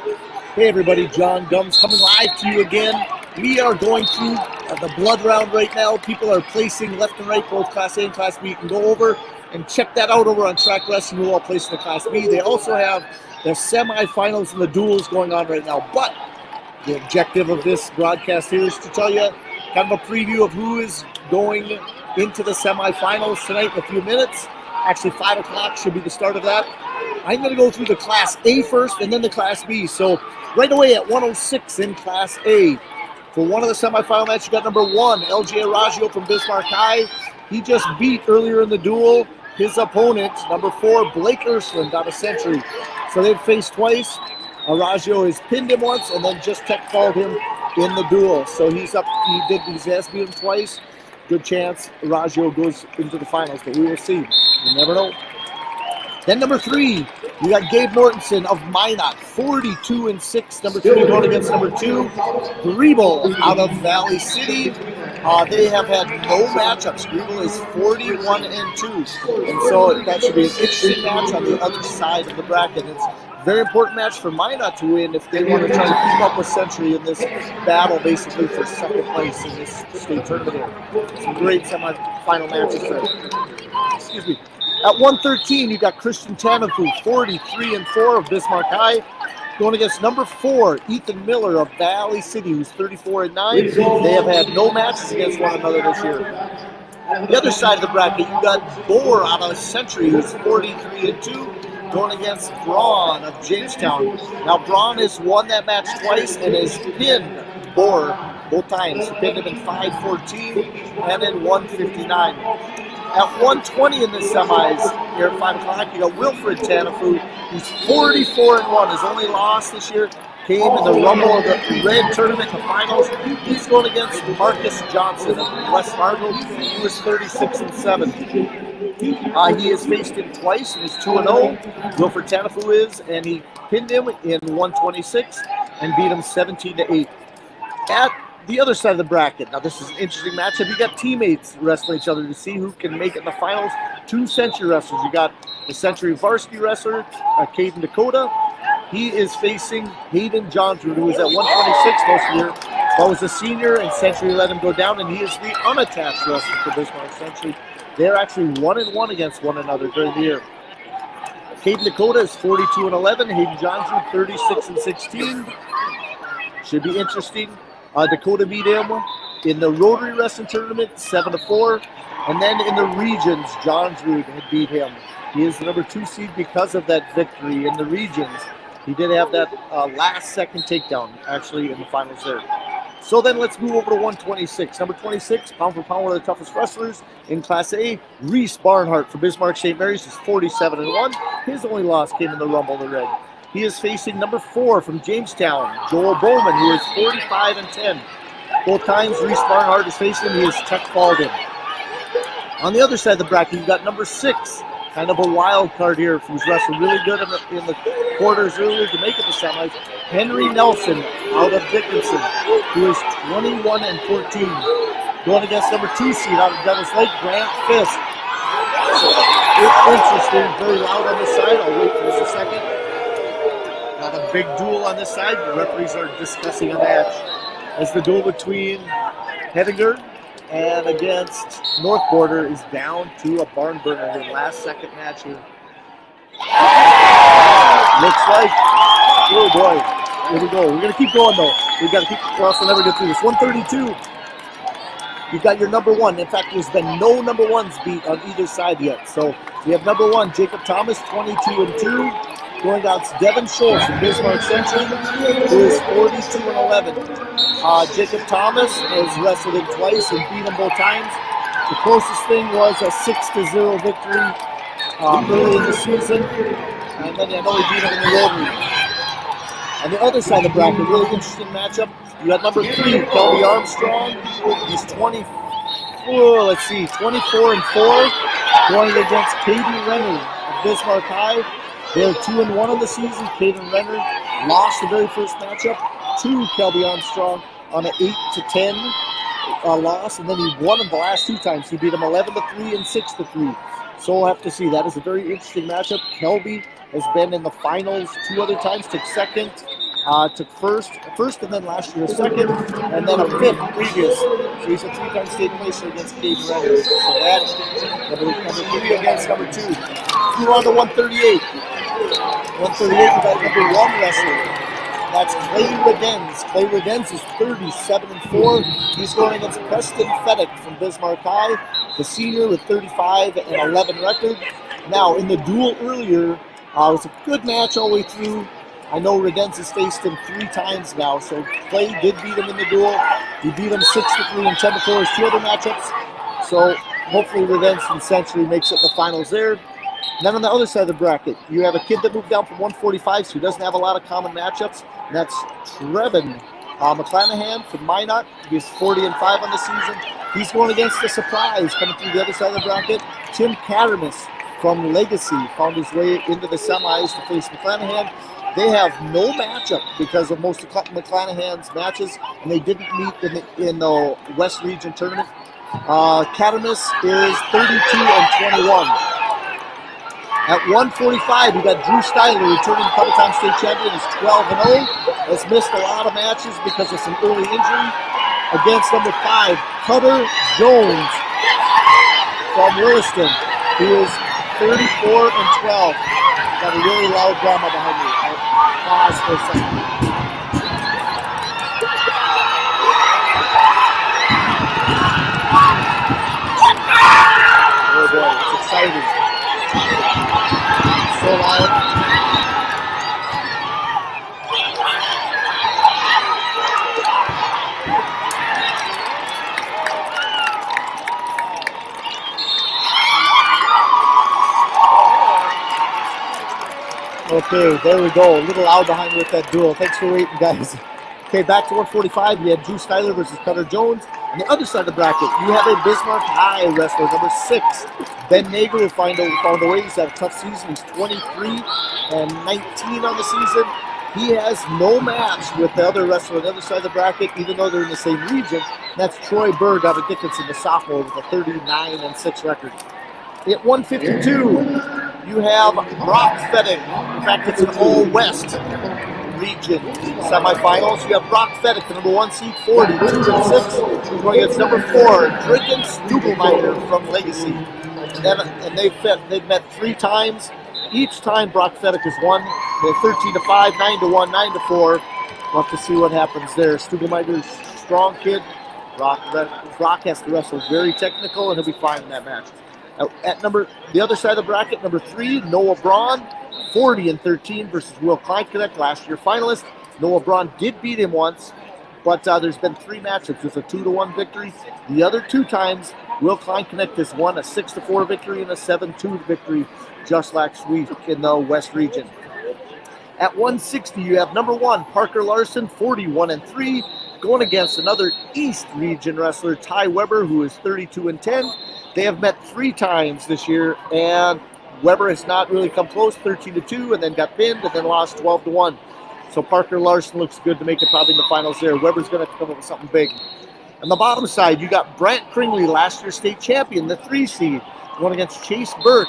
Hey everybody, John Gums coming live to you again. We are going through the blood round right now. People are placing left and right, both Class A and Class B. You can go over and check that out over on Track Wrestling, who all placed in the Class B. They also have the semifinals and the duels going on right now. But the objective of this broadcast here is to tell you kind of a preview of who is going into the semifinals tonight in a few minutes. Actually, 5 o'clock should be the start of that. I'm going to go through the Class A first and then the Class B. So right away at 106 in Class A. For one of the semifinal matches, you got number 1, LJ Aragio from Bismarck High. He just beat earlier in the duel his opponent, number 4, Blake Ursland, out of Century. So they've faced twice. Aragio has pinned him once and then just tech called him in the duel. So he's up. He has beat him twice. Good chance Aragio goes into the finals, but we will see. You never know. Then number 3, you got Gabe Mortensen of Minot, 42-6. Number 3 going against number 2, Griebel out of Valley City. They have had no matchups. Griebel is 41-2, and so that should be an interesting match on the other side of the bracket. It's a very important match for Minot to win if they want to try to keep up with Century in this battle, basically for second place in this state tournament. Some great semifinal matches there. Excuse me. At 113, you got Christian Tanafu, 43-4 of Bismarck High, going against number 4, Ethan Miller of Valley City, who's 34-9. They have had no matches against one another this year. The other side of the bracket, you got Bohr out of Century, who's 43-2, going against Braun of Jamestown. Now, Braun has won that match twice and has pinned Bohr both times. He pinned him in 5:14 and in 1:59. At 120 in the semis, here at 5 o'clock, you got Wilfred Tanafu, who's 44-1. His only loss this year came in the Rumble of the Red Tournament, the finals. He's going against Marcus Johnson of West Fargo. He was 36-7. He has faced him twice and is 2-0. Wilfred Tanafu is, and he pinned him in 126 and beat him 17-8. At the other side of the bracket, now this is an interesting matchup. You got teammates wrestling each other to see who can make it in the finals. 2 Century wrestlers. You got the Century varsity wrestler, Caden Dakota. He is facing Hayden Johnsrud, who was at 126 most of the year, but was a senior, and Century let him go down, and he is the unattached wrestler for Bismarck Century. They're actually 1-1 against one another during the year. Caden Dakota is 42-11. Hayden Johnsrud 36-16. Should be interesting. Dakota beat him in the Rotary Wrestling Tournament 7-4, and then in the regions, Johnsrud had beat him. He is the number 2 seed because of that victory in the regions. He did have that last-second takedown, actually, in the finals there. So then let's move over to 126. Number 26, pound for pound, one of the toughest wrestlers in Class A, Reese Barnhart for Bismarck St. Mary's is 47-1. His only loss came in the Rumble in the Red. He is facing number 4 from Jamestown, Joel Bowman, who is 45-10. Both times Reese Barnhart is facing him, he is tech called him. On the other side of the bracket, you got number 6, kind of a wild card here, who's wrestling really good in the quarters earlier to make it to semis. Henry Nelson out of Dickinson, who is 21-14. Going against number 2 seed out of Devils Lake, Grant Fisk. It's interesting, very loud on this side. I'll wait for just a second. Not a big duel on this side. The referees are discussing a match as the duel between Hettinger and against North Border is down to a barn burner. The last second match here. Looks like, oh boy, here we go. We're going to keep going though. We've got to keep crossing, never get through this. 132. You've got your number 1. In fact, there's been no number 1s beat on either side yet. So we have number 1, Jacob Thomas, 22-2. Going against Devin Schultz from Bismarck Century, who is 42-11. Jacob Thomas has wrestled him twice and beat him both times. The closest thing was a 6-0 victory early in the season, and then I know he beat him in the Rotary. On the other side of the bracket, really interesting matchup. You got number 3, Kelby Armstrong. He's 24-4, going against Caden Renner of Bismarck High. They're 2-1 in the season. Caden Renner lost the very first matchup to Kelby Armstrong on an 8-10 loss, and then he won him the last 2 times. He beat him 11-3 and 6-3. So we'll have to see. That is a very interesting matchup. Kelby has been in the finals 2 other times, took second Took first, and then last year a second, and then a fifth previous. So he's a three-time state placer against Caden Renner. So that's number 3 against number 2. Flew on to 138. 138, we got number 1 wrestler. That's Clay Redenz. Clay Redenz is 37-4. He's going against Preston Fedek from Bismarck High, the senior with 35-11 record. Now, in the duel earlier, it was a good match all the way through. I know Redenz has faced him 3 times now, so Clay did beat him in the duel. He beat him 6-3 and 10-4 his 2 other matchups. So hopefully Redenz essentially makes it the finals there. And then on the other side of the bracket, you have a kid that moved down from 145, so he doesn't have a lot of common matchups. And that's Trevin McClanahan from Minot. He's 40-5 on the season. He's going against the surprise coming through the other side of the bracket. Tim Cattermas from Legacy found his way into the semis to face McClanahan. They have no matchup because of most of McClanahan's matches, and they didn't meet in the West Region tournament. Cattermas is 32-21. At 145, we got Drew Styler, returning couple-time state champion, is 12-0. Has missed a lot of matches because of some early injury. Against number 5, Cutter Jones from Williston, who is 34-12. Got a really loud drama behind me. I'll pause for a second. Oh boy, it's exciting. So loud. Okay, there we go. A little loud behind me with that duel. Thanks for waiting, guys. Okay, back to 145. You had Drew Styler versus Cutter Jones. On the other side of the bracket, you have a Bismarck High wrestler, number 6. Ben Nager will found a way. He's had a tough season. He's 23-19 on the season. He has no match with the other wrestler on the other side of the bracket, even though they're in the same region. And that's Troy Berg out of Dickinson, the sophomore, with a 39-6 record. At 152, you have Brock Fedek. In fact, it's an all-West region semifinals. You have Brock Fedek, the number 1 seed, 42-6, going against number 4, Draken Stugelmeyer from Legacy. And they've met 3 times. Each time Brock Fedek has won. They're 13-5, 9-1, 9-4. We'll have to see what happens there. Stugelmeyer is a strong kid. Brock has to wrestle very technical, and he'll be fine in that match. At the other side of the bracket, number 3, Noah Braun, 40-13 versus Will Kleinknecht, last year finalist. Noah Braun did beat him once, but there's been 3 matchups. It's a 2-1 victory. The other 2 times, Will Kleinknecht has won a 6-4 victory and a 7-2 victory just last week in the West region. At 160, you have number 1, Parker Larson, 41-3, going against another East region wrestler, Ty Weber, who is 32-10. They have met 3 times this year, and Weber has not really come close, 13-2, and then got pinned, and then lost 12-1. So Parker Larson looks good to make it probably in the finals there. Weber's going to have to come up with something big. On the bottom side, you got Brant Kringley, last year's state champion, the 3 seed, going against Chase Burke,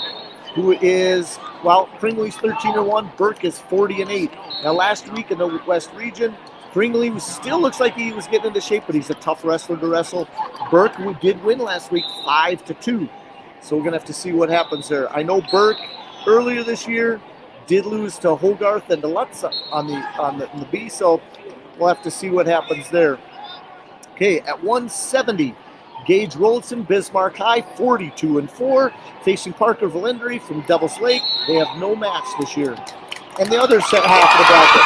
who is, well, Kringley's 13-1, Burke is 40-8. Now, last week in the West region, Kringley still looks like he was getting into shape, but he's a tough wrestler to wrestle. Burke, who did win last week, 5-2. So we're going to have to see what happens there. I know Burke, earlier this year, did lose to Hogarth and to Lutz on the B, so we'll have to see what happens there. Okay, at 170, Gage Rollison, Bismarck High, 42-4, facing Parker Valendry from Devil's Lake. They have no match this year. And the other half of the bracket.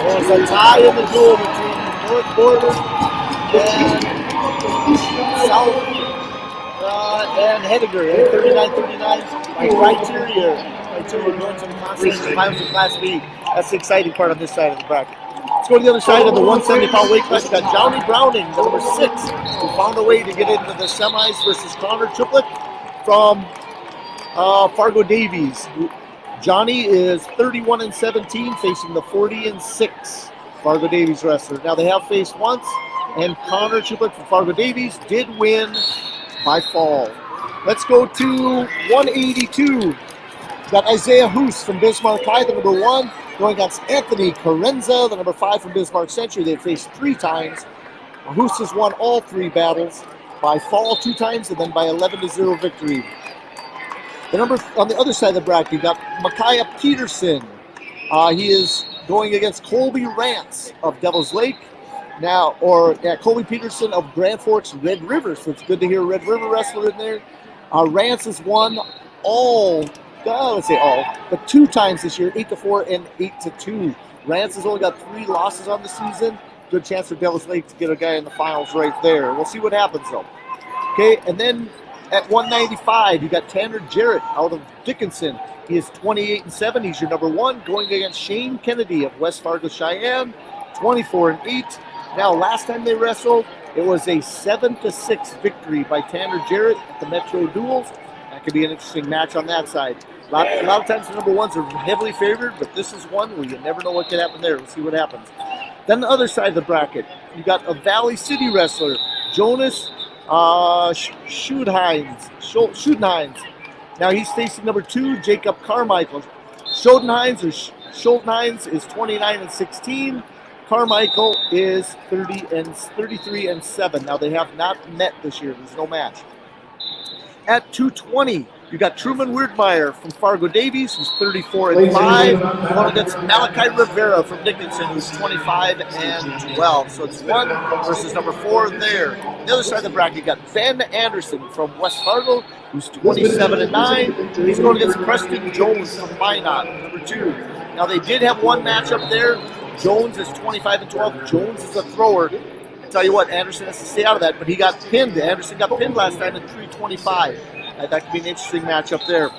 There's a tie in the duel between North Border and South and Heidegger, 39-39 by criteria going to the conference finals of Class B. That's the exciting part on this side of the bracket. Let's go to the other side of the 170-pound weight class. We've got Johnny Browning, number 6, who found a way to get into the semis versus Connor Triplett from Fargo Davies. Johnny is 31-17, facing the 40-6 Fargo Davies wrestler. Now, they have faced once, and Connor Triplett from Fargo Davies did win by fall. Let's go to 182. You got Isaiah Hoos from Bismarck High, the number 1, going against Anthony Carenza, the number 5 from Bismarck Century. They've faced 3 times. Hoos has won all 3 battles by fall 2 times and then by 11-0 victory. The number on the other side of the bracket, you got Micaiah Peterson. He is going against Colby Rance of Devil's Lake. Colby Peterson of Grand Forks Red River. So it's good to hear a Red River wrestler in there. Rance has won but 2 times this year, 8-4 and 8-2. Rance has only got 3 losses on the season. Good chance for Devil's Lake to get a guy in the finals right there. We'll see what happens though. Okay, and then at 195, you got Tanner Jarrett out of Dickinson. He is 28-7. He's your number 1, going against Shane Kennedy of West Fargo Cheyenne, 24-8. Now, last time they wrestled, it was a 7-6 victory by Tanner Jarrett at the Metro Duels. That could be an interesting match on that side. A lot of times the number 1s are heavily favored, but this is one where you never know what could happen there. We'll see what happens. Then the other side of the bracket, you got a Valley City wrestler, Jonas Schudenhines. Now he's facing number 2, Jacob Carmichael. Schudenhines is 29-16. Carmichael is 33-7. Now they have not met this year. There's no match. At 220, you got Truman Weirdmeyer from Fargo Davies, who's 34-5. Going against Malachi Rivera from Dickinson, who's 25-12. So it's 1 versus number 4 there. On the other side of the bracket, you got Ben Anderson from West Fargo, who's 27-9. He's going against Preston Jones from Minot, number 2. Now they did have 1 matchup there. Jones is 25-12. Jones is a thrower. I tell you what, Anderson has to stay out of that, but he got pinned. Anderson got pinned last time at 325. That could be an interesting matchup there.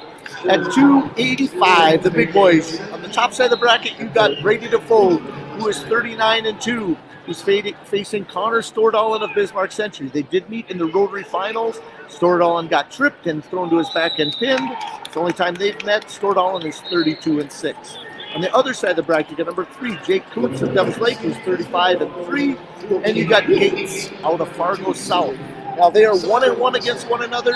At 285, the big boys. On the top side of the bracket, you got Brady Defoe, who is 39-2, who's facing Connor Stordalen of Bismarck Century. They did meet in the Rotary Finals. Stordalen got tripped and thrown to his back and pinned. It's the only time they've met. Stordalen is 32-6. On the other side of the bracket, you got number 3, Jake Koontz of Devil's Lake, who's 35-3. And you got Gates out of Fargo South. Now they are 1-1 against one another.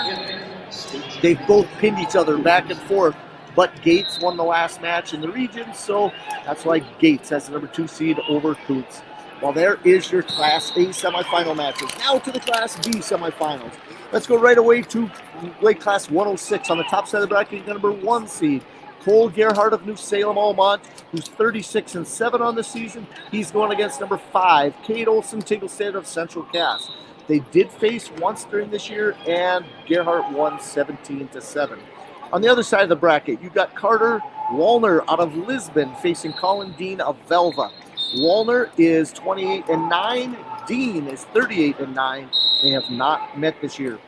They've both pinned each other back and forth, but Gates won the last match in the region, so that's why Gates has the number 2 seed over Koontz. Well, there is your Class A semifinal matches. Now to the Class B semifinals. Let's go right away to weight class 106. On the top side of the bracket, the number 1 seed, Cole Gerhardt of New Salem, Almont, who's 36-7 on the season. He's going against number 5, Kate Olson Tinglestead of Central Cass. They did face once during this year, and Gerhardt won 17-7. On the other side of the bracket, you got Carter Wallner out of Lisbon facing Colin Dean of Velva. Wallner is 28-9. Dean is 38-9. They have not met this year.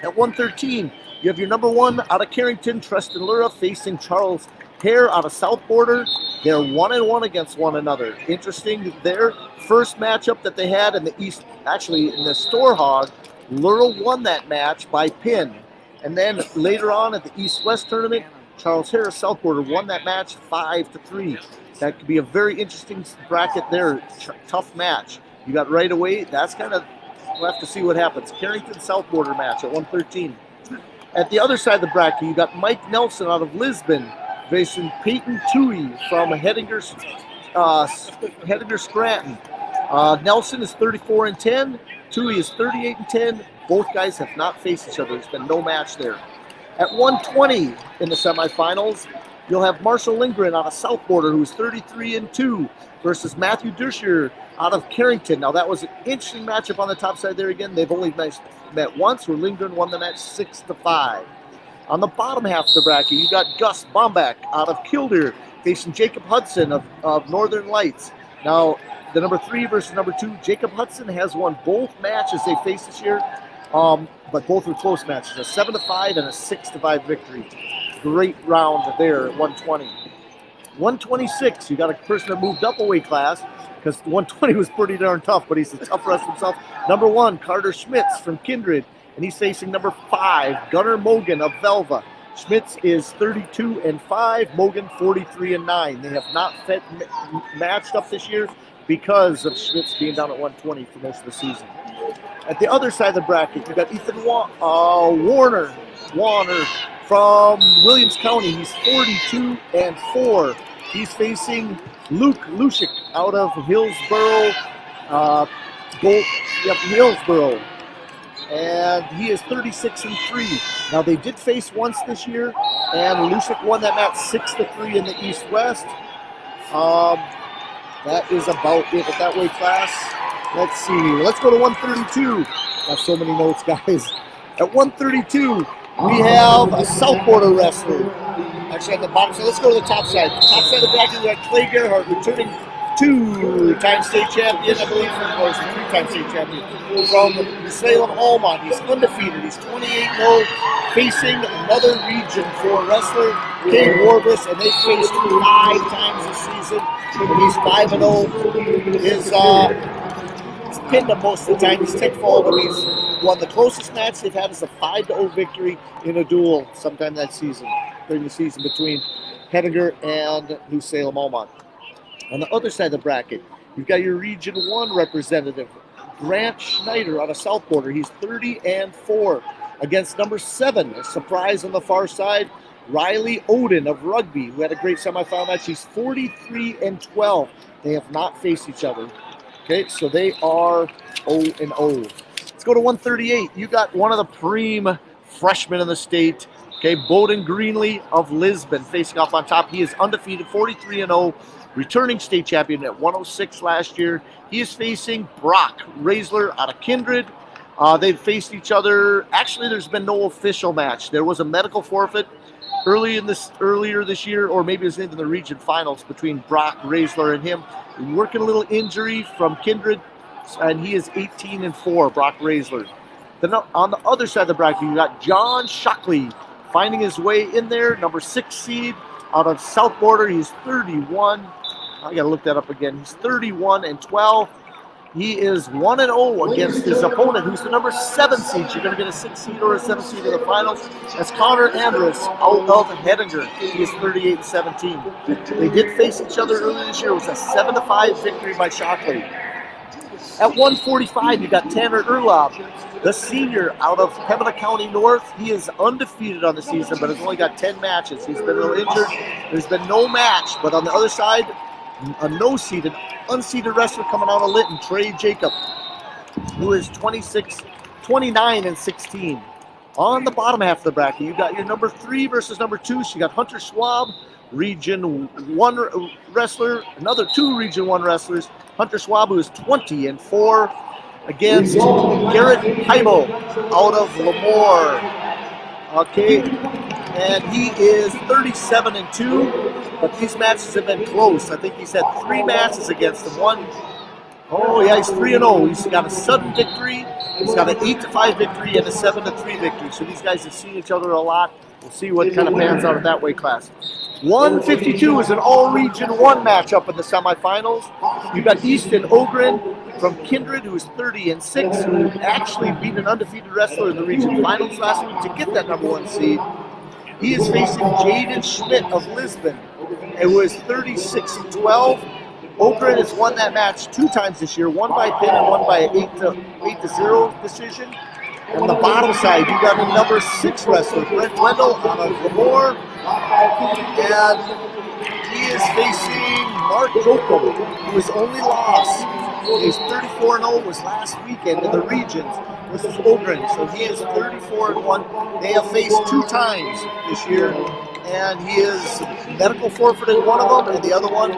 At 113, you have your number 1 out of Carrington, Treston Lura, facing Charles Hare out of South Border. They're 1-1 against one another. Interesting, their first matchup that they had in the East, actually in the Store Hog, Lura won that match by pin. And then later on at the East-West tournament, Charles Harris, South Border, won that match 5-3. That could be a very interesting bracket there. Tough match. You got right away. That's kind of, we'll have to see what happens. Carrington, South Border match at 113. At the other side of the bracket, you got Mike Nelson out of Lisbon facing Peyton Toohey from Hettinger Scranton. Nelson is 34-10. Toohey is 38-10. Both guys have not faced each other. There's been no match there. At 120 in the semifinals, you'll have Marshall Lindgren out of South Border, who's 33-2, versus Matthew Dersher out of Carrington. Now, that was an interesting matchup on the top side there again. They've only met once, where Lindgren won the match 6-5. On the bottom half of the bracket, you got Gus Bombach out of Kildare facing Jacob Hudson of Northern Lights. Now, the number 3 versus number 2, Jacob Hudson has won both matches they faced this year, but both were close matches, a 7-5 and a 6-5 victory. Great round there at 120. 126, you got a person that moved up a weight class, because 120 was pretty darn tough, but he's a tough wrestler himself. Number 1, Carter Schmitz from Kindred, and he's facing number 5, Gunnar Mogan of Velva. Schmitz is 32-5, Mogan 43-9. They have not matched up this year because of Schmitz being down at 120 for most of the season. At the other side of the bracket, you got Ethan Warner from Williams County. He's 42-4. He's facing Luke Lushik out of Hillsboro. Hillsboro. And he is 36-3. Now they did face once this year, and Lushik won that match 6-3 in the East-West. That is about it at that weight class. Let's see. Let's go to 132. Got so many notes, guys. At 132, we have a South Border wrestler. Actually, on the bottom side. Let's go to the top side. Top side of the bracket, we got Clay Gerhardt, returning two-time state champion, I believe, or is he three-time state champion, from Salem, Almont. He's undefeated. He's 28-0, facing another Region 4 wrestler, Kay Warbus, and they faced 5 times this season. And he's 5-0. He's pinned him most of the time. He's tick fall, but he's won the closest match they've had is a 5-0 victory in a duel sometime that season, during the season between Henniger and New Salem, Almont. On the other side of the bracket, you've got your Region 1 representative, Grant Schneider out of South Border. He's 30-4 against number 7, a surprise on the far side, Riley Oden of Rugby, who had a great semifinal match. He's 43-12. They have not faced each other. Okay, so they are 0-0. Let's go to 138. You got one of the preem freshmen in the state, okay, Bowden Greenlee of Lisbon facing off on top. He is undefeated, 43-0. Returning state champion at 106 last year. He is facing Brock Raisler out of Kindred. They've faced each other. Actually, there's been no official match. There was a medical forfeit earlier this year, or maybe it was into the region finals between Brock Raisler and him. Working a little injury from Kindred, and he is 18-4, Brock Raisler. Then on the other side of the bracket, you got John Shockley finding his way in there, number 6 seed out of South Border. He's 31. I got to look that up again. He's 31-12. He is 1-0 against his opponent, who's the number 7 seed. You're going to get a 6 seed or a 7 seed in the finals. That's Connor Andrus out of Hettinger. He is 38-17. They did face each other earlier this year. It was a 7-5 victory by Shockley. At 145, you got Tanner Urlaub, the senior out of Pembina County North. He is undefeated on the season, but has only got 10 matches. He's been a little injured. There's been no match, but on the other side, a no-seeded, unseeded wrestler coming out of Lytton, Trey Jacob, who is 29-16. On the bottom half of the bracket, you got your number 3 versus number 2. So you got Hunter Schwab, Region 1 wrestler, another 2 Region 1 wrestlers. Hunter Schwab, who is 20-4, against Garrett Heibo out of Lemoore. Okay, and he is 37-2, but these matches have been close. I think he's had 3 matches against them. He's 3-0. He's got a sudden victory, he's got an 8-5 victory, and a 7-3 victory. So these guys have seen each other a lot. We'll see what kind of pans out of that weight class. 152 is an all-Region 1 matchup in the semifinals. You've got Easton Ogren from Kindred, who is 30-6, who actually beat an undefeated wrestler in the region finals last week to get that number 1 seed. He is facing Jaden Schmidt of Lisbon, who is 36-12. Ogren has won that match 2 times this year, one by pin and one by an 8-0 decision. On the bottom side, you got a number 6 wrestler, Brent Wendell out of Lemoore, and he is facing Mark Jokum, who his only loss is 34-0, was last weekend in the regions versus Ogren. So he is 34-1. They have faced 2 times this year, and he is medical forfeited one of them, and the other one,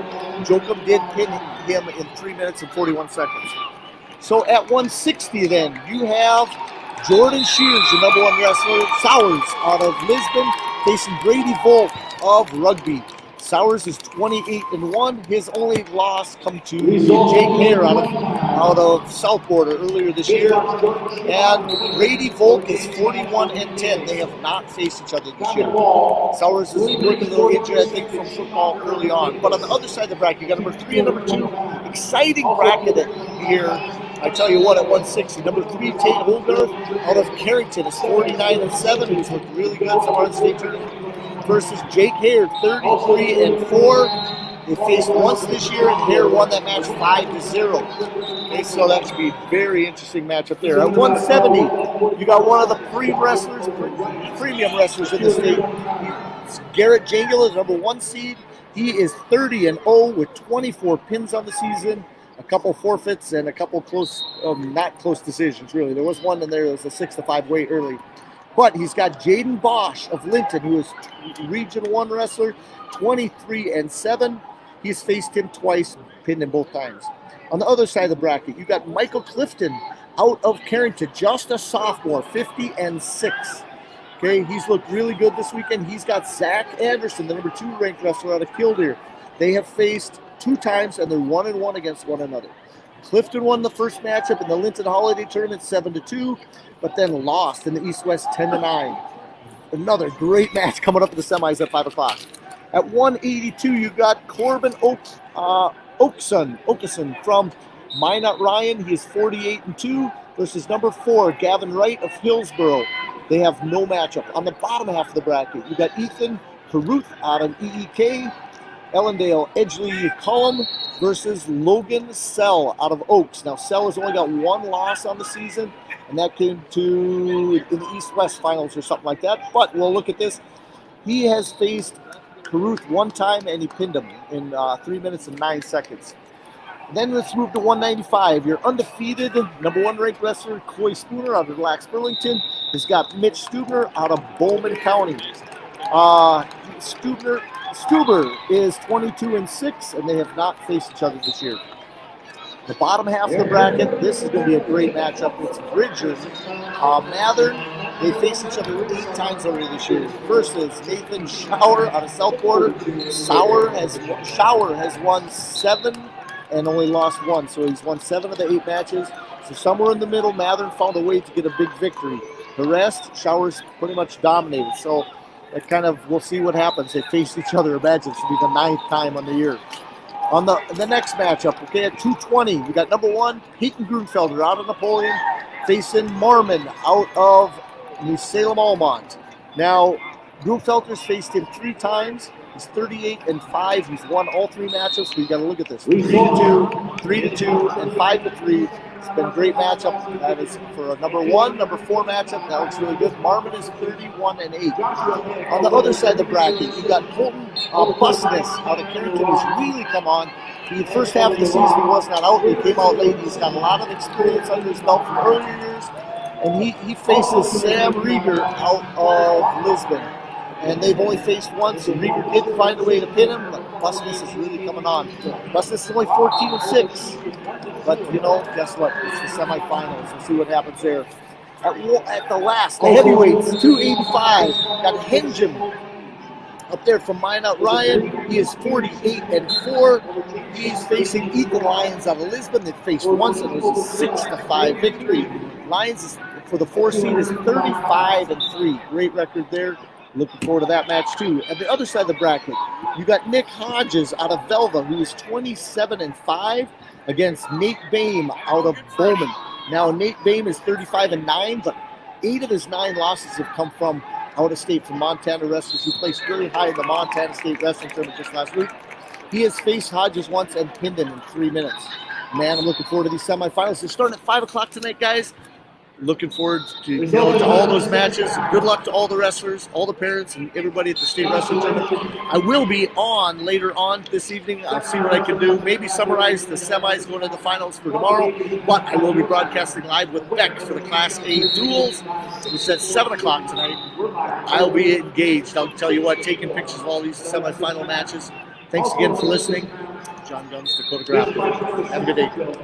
Jokum did pin him in 3 minutes and 41 seconds. So at 160 then, you have Jordan Shears, your number 1 wrestler, Sowers out of Lisbon, facing Brady Volk of Rugby. Sowers is 28-1. His only loss come to Jake Hare out of South Border earlier this year. And Brady Volk is 41-10. They have not faced each other this year. Sowers is working a little injured, I think, from football early on. But on the other side of the bracket, you got number 3 and number 2. Exciting bracket here. I tell you what, at 160, number 3, Tate Holgarth out of Carrington is 49-7. He's looked really good somewhere in the state tournament. Versus Jake Hare, 33-4. They faced once this year, and Hare won that match 5-0. Okay, so that should be a very interesting matchup there. At 170, you got one of the premium wrestlers in the state. It's Garrett Jangula, the number 1 seed. He is 30-0 with 24 pins on the season, a couple forfeits, and a couple close, not close decisions, really. There was one in there that was a 6-5 weight early. But he's got Jaden Bosch of Linton, who is Region 1 wrestler, 23-7. He's faced him twice, pinned him both times. On the other side of the bracket, you got Michael Clifton out of Carrington, just a sophomore, 50-6. Okay, he's looked really good this weekend. He's got Zach Anderson, the number 2 ranked wrestler out of Killdeer. They have faced 2 times, and they're 1-1 against one another. Clifton won the first matchup in the Linton Holiday Tournament 7-2, but then lost in the East-West 10-9. Another great match coming up in the semis at 5 o'clock. At 182, you got Corbin Okeson from Minot Ryan. He is 48-2 versus number 4, Gavin Wright of Hillsboro. They have no matchup. On the bottom half of the bracket, you got Ethan Caruth out of EEK, Ellendale Edgley Cullum versus Logan Sell out of Oaks. Now, Sell has only got 1 loss on the season, and that came in the East-West finals or something like that. But we'll look at this. He has faced Caruth 1 time, and he pinned him in 3 minutes and 9 seconds. Then let's move to 195. Your undefeated number 1 ranked wrestler, Coy Spooner out of Lax Burlington, has got Mitch Stubner out of Bowman County. Stuber is 22-6, and they have not faced each other this year. The bottom half of the bracket, this is going to be a great matchup. It's Bridger, Mathern. They faced each other 8 times already this year. Versus Nathan Shower out of South Quarter. Shower has won 7 and only lost 1, so he's won 7 of the 8 matches. So somewhere in the middle, Mathern found a way to get a big victory. The rest, Showers pretty much dominated. So that kind of, we'll see what happens. They face each other. Imagine it should be the 9th time on the year. On the next matchup, okay, at 220, you got number 1, Peyton Grunfelder out of Napoleon, facing Marmon out of New Salem Almont. Now, Grunfelder's faced him 3 times. He's 38-5. He's won all 3 matchups. So you got to look at this: 3-2, 3-2, and 5-3. It's been a great matchup. That is for a number 1, number 4 matchup. That looks really good. Marmon is 31-8. On the other side of the bracket, you got Colton Busness out of Carrington, who's really come on. The first half of the season, he was not out. He came out late. He's got a lot of experience under his belt from earlier years. And he faces Sam Rieger out of Lisbon. And they've only faced once, so Rieger did find a way to pin him, but Busness is really coming on. Busness is only 14-6. But, you know, guess what? It's the semifinals. We'll see what happens there. At the last, the heavyweights, 285, got Henjum up there from Minot Ryan. He is 48-4. He's facing Ethan Lyons out of Lisbon. They faced once, and it was a 6-5 victory. Lyons, for the 4 seed, is 35-3. Great record there. Looking forward to that match, too. At the other side of the bracket, you got Nick Hodges out of Velva, who is 27-5, against Nate Boehm out of Bowman. Now, Nate Boehm is 35-9, but 8 of his 9 losses have come from out of state, from Montana wrestlers who placed really high in the Montana State Wrestling Tournament just last week. He has faced Hodges once and pinned him in 3 minutes. Man, I'm looking forward to these semifinals. They're starting at 5 o'clock tonight, guys. Looking forward to all those matches. Good luck to all the wrestlers, all the parents, and everybody at the State Wrestling Tournament. I will be on later on this evening. I'll see what I can do. Maybe summarize the semis going to the finals for tomorrow. But I will be broadcasting live with Beck for the Class A duels. It's at 7 o'clock tonight. I'll be engaged. I'll tell you what, taking pictures of all these semifinal matches. Thanks again for listening. John Gumbs, Dakota Graphic. Have a good day.